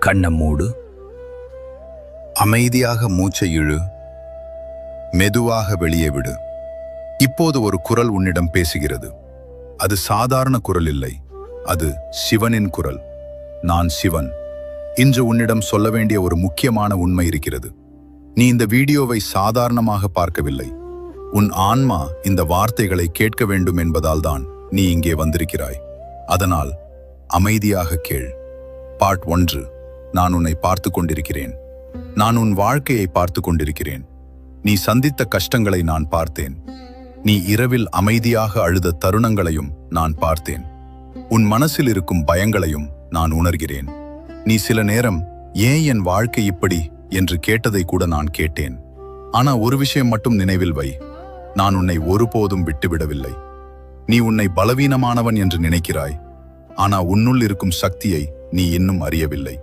கண்ணை மூடு. அமைதியாக மூச்சை இழு. மெதுவாக வெளியே விடு. இப்போது ஒரு குரல் உன்னிடம் பேசுகிறது. அது சாதாரண குரல் இல்லை, அது சிவனின் குரல். நான் சிவன். இன்று உன்னிடம் சொல்ல வேண்டிய ஒரு முக்கியமான உண்மை இருக்கிறது. நீ இந்த வீடியோவை சாதாரணமாக பார்க்கவில்லை. உன் ஆன்மா இந்த வார்த்தைகளை கேட்க வேண்டும் என்பதால் தான் நீ இங்கே வந்திருக்கிறாய். அதனால் அமைதியாக கேள். பார்ட் 1. நான் உன்னை பார்த்து கொண்டிருக்கிறேன். நான் உன் வாழ்க்கையை பார்த்து கொண்டிருக்கிறேன். நீ சந்தித்த கஷ்டங்களை நான் பார்த்தேன். நீ இரவில் அமைதியாக அழுத தருணங்களையும் நான் பார்த்தேன். உன் மனசில் இருக்கும் பயங்களையும் நான் உணர்கிறேன். நீ சில நேரம் ஏன் என் வாழ்க்கை இப்படி என்று கேட்டதை கூட நான் கேட்டேன். ஆனா ஒரு விஷயம் மட்டும் நினைவில் வை, நான் உன்னை ஒருபோதும் விட்டுவிடவில்லை. நீ உன்னை பலவீனமானவன் என்று நினைக்கிறாய், ஆனா உன்னுள் இருக்கும் சக்தியை நீ இன்னும் அறியவில்லை.